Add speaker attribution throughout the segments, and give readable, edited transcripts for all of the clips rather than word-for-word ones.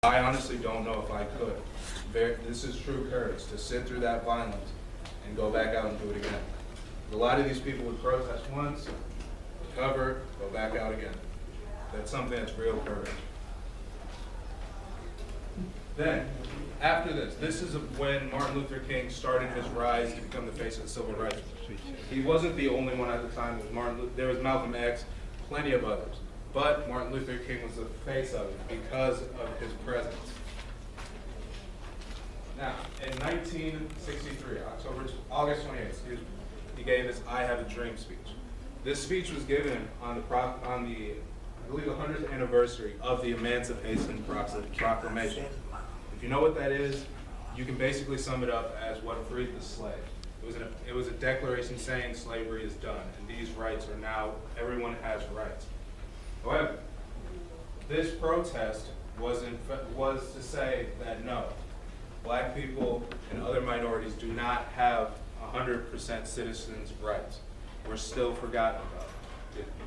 Speaker 1: I honestly don't know if I could. This is true courage, to sit through that violence and go back out and do it again. A lot of these people would protest once, recover, go back out again. That's something that's real courage. Then, after this is when Martin Luther King started his rise to become the face of the civil rights movement. He wasn't the only one at the time. There was Malcolm X, plenty of others. But Martin Luther King was the face of it because of his presence. Now, in 1963, August 28th, he gave his "I Have a Dream" speech. This speech was given on the, I believe, the 100th anniversary of the Emancipation Proclamation. If you know what that is, you can basically sum it up as what freed the slave. It was a declaration saying slavery is done, and these rights are now, everyone has rights. However, this protest was to say that no, black people and other minorities do not have 100% citizens' rights. We're still forgotten about.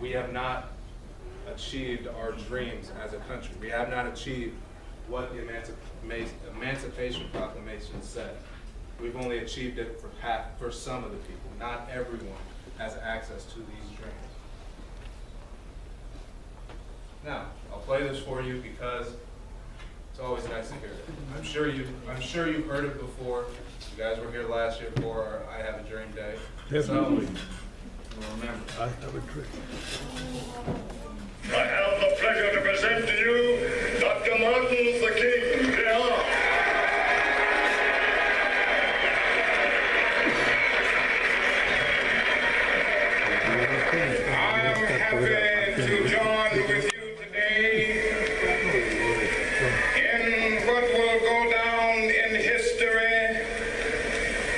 Speaker 1: We have not achieved our dreams as a country. We have not achieved what the Emancipation Proclamation said. We've only achieved it for some of the people. Not everyone has access to these dreams. Now, I'll play this for you because it's always nice to hear it. I'm sure you've heard it before. You guys were here last year for our I Have a Dream Day.
Speaker 2: Definitely.
Speaker 1: So, you'll remember.
Speaker 2: I have a dream.
Speaker 3: I have the pleasure to present to you Dr. Martin Luther King, Jr. I'm happy to join with you today in what will go down in history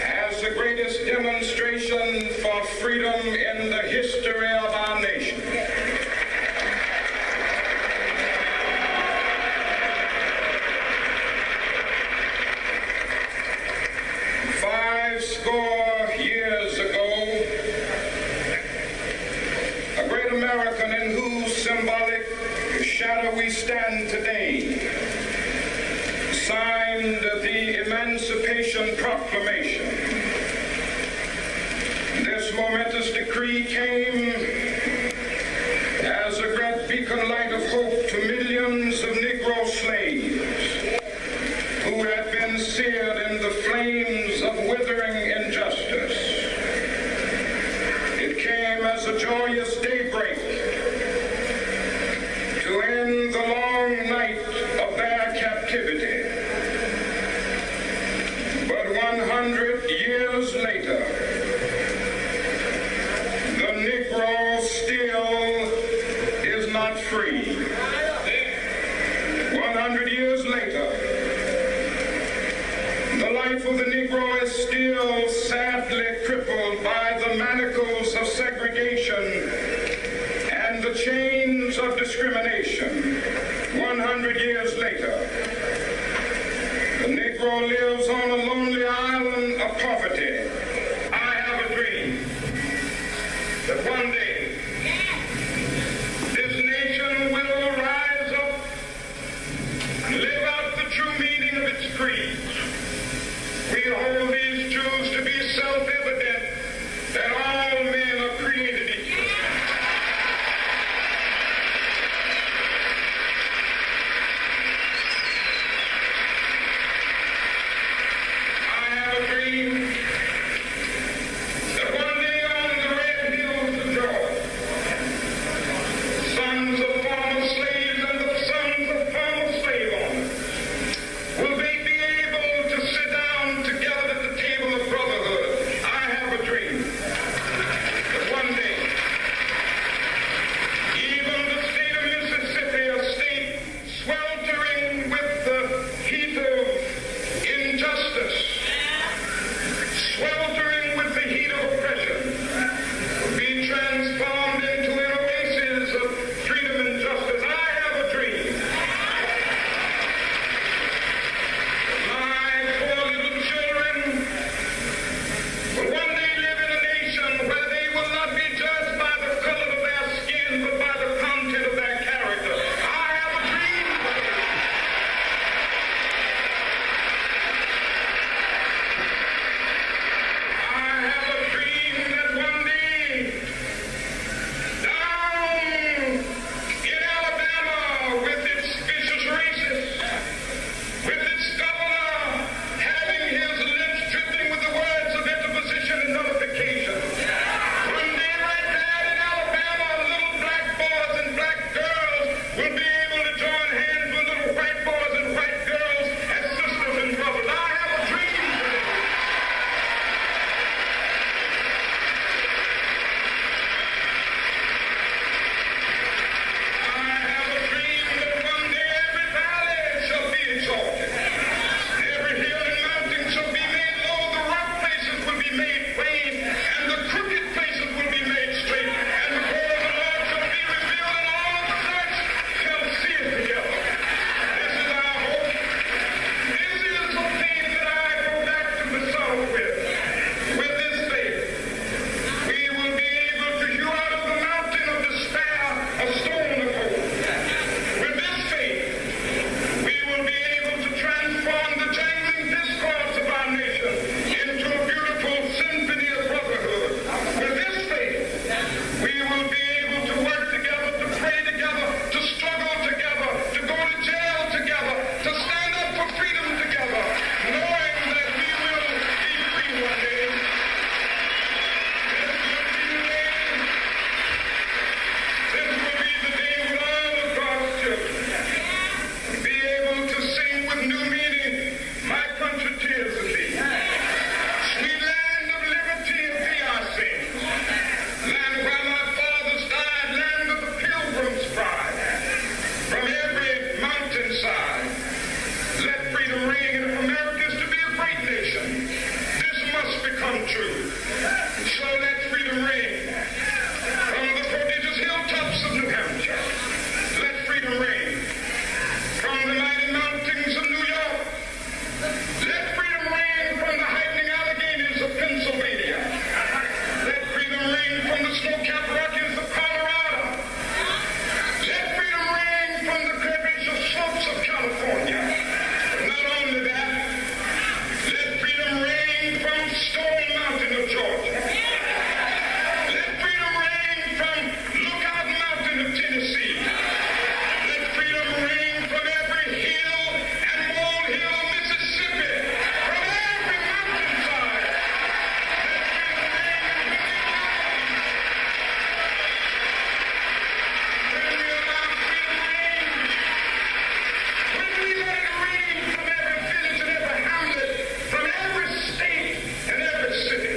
Speaker 3: as the greatest demonstration for freedom in the history of our nation. Years ago, a great American in whose symbolic shadow we stand today signed the Emancipation Proclamation. This momentous decree came as a great beacon light of hope to millions of Negro slaves who had been seared in the flames of withering injustice. It came as a joyous daybreak to end the long night of their captivity. But 100 years later, the Negro still is not free. 100 years later, the life of the Negro is still sadly crippled by the manacles of segregation and the chains of discrimination. 100 years later, the Negro lives on a lonely island of poverty. I have a dream that one day this nation will rise up and live out the true meaning of its creed. We hold these truths to be self-evident, that all men are created equal. I have a dream that one day on the red hills of Georgia, sons of former slaves and the sons of former slave owners will be able to sit down together at the table of brotherhood. I have a dream truth. So let freedom ring from the prodigious hilltops of New Hampshire. Let freedom ring from the mighty mountains of New York. Let freedom ring from the heightening Alleghenies of Pennsylvania. Let freedom ring from the snow-capped Rockies of Colorado. Let freedom ring from the glacial slopes of California. Not only that, let freedom ring from Stone Mountain of Georgia. Let freedom ring from Lookout Mountain of Tennessee. Let freedom ring from every hill and molehill of Mississippi. From every mountainside. Let freedom ring from the when we allow freedom ring, when we let it ring from every village and every hamlet, from every state and every city,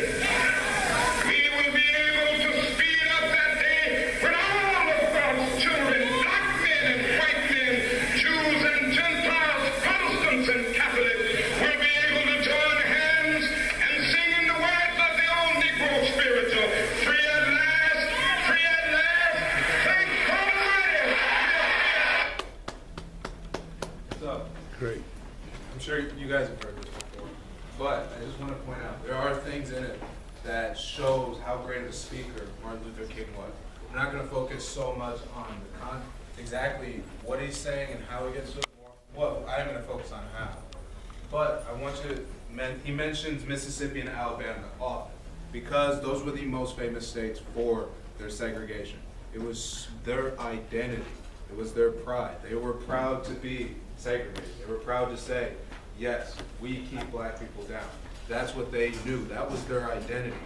Speaker 3: we will be able to speed up that day when all of God's children, black men and white men, Jews and Gentiles, Protestants and Catholics, will be able to join hands and sing in the words of the old Negro spiritual, free at last, free at last, thank God Almighty.
Speaker 1: So,
Speaker 2: Great.
Speaker 1: I'm sure you guys have heard this before, but I just want to point out there are things in it that shows how great of a speaker Martin Luther King was. I'm not going to focus so much on exactly what he's saying and how he gets to it. Well, I'm going to focus on how. But I want you to, he mentions Mississippi and Alabama often because those were the most famous states for their segregation. It was their identity. It was their pride. They were proud to be segregated. They were proud to say, yes, we keep black people down. That's what they knew. That was their identity.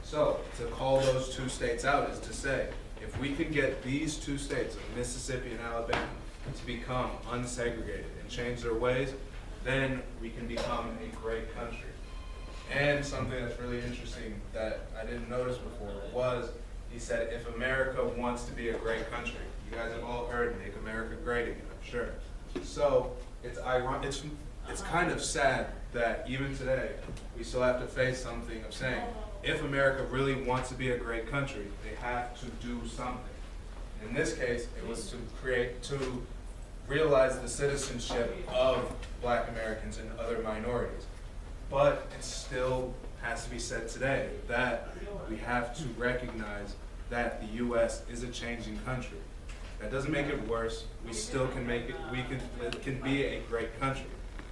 Speaker 1: So to call those two states out is to say, if we can get these two states, of Mississippi and Alabama, to become unsegregated and change their ways, then we can become a great country. And something that's really interesting that I didn't notice before was, he said, if America wants to be a great country, you guys have all heard, make America great again, I'm sure. So it's ironic, it's kind of sad that even today, we still have to face something of saying, if America really wants to be a great country, they have to do something. In this case, it was to realize the citizenship of black Americans and other minorities. But it still has to be said today that we have to recognize that the U.S. is a changing country. That doesn't make it worse. We still can make it, it can be a great country.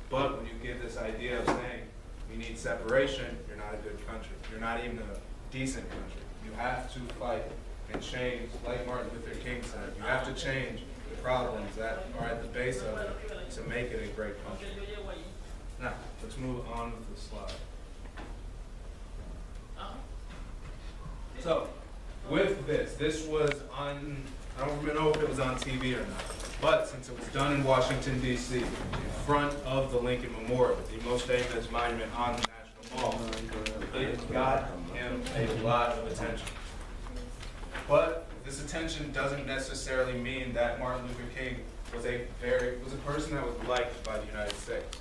Speaker 1: But when you give this idea of saying we need separation, you're not a good country. You're not even a decent country. You have to fight and change, like Martin Luther King said, you have to change the problems that are at the base of it to make it a great country. Now, let's move on with the slide. So, with this was on, I don't even know if it was on TV or not, but since it was done in Washington, D.C., in front of the Lincoln Memorial, the most famous monument on the National Mall, it got him a lot of attention. But this attention doesn't necessarily mean that Martin Luther King was a person that was liked by the United States.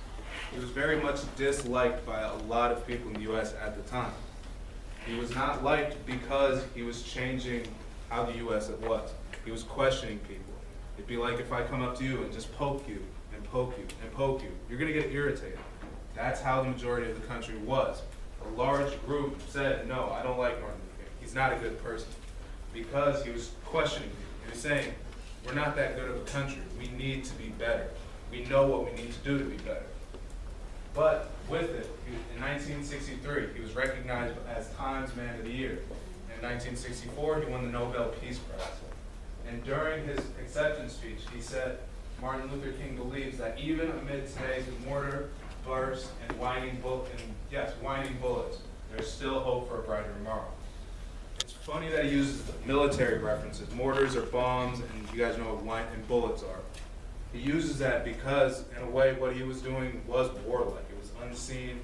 Speaker 1: He was very much disliked by a lot of people in the U.S. at the time. He was not liked because he was changing how the U.S. it was. He was questioning people. It'd be like if I come up to you and just poke you and poke you and poke you. You're going to get irritated. That's how the majority of the country was. A large group said, no, I don't like Martin Luther King. He's not a good person. Because he was questioning people. He was saying, we're not that good of a country. We need to be better. We know what we need to do to be better. But with it, in 1963, he was recognized as Times Man of the Year. In 1964, he won the Nobel Peace Prize. And during his acceptance speech, he said, Martin Luther King believes that even amid today's mortar, bursts, and whining bullets, there's still hope for a brighter tomorrow. It's funny that he uses military references. Mortars are bombs, and you guys know what and bullets are. He uses that because, in a way, what he was doing was warlike. It was unseen.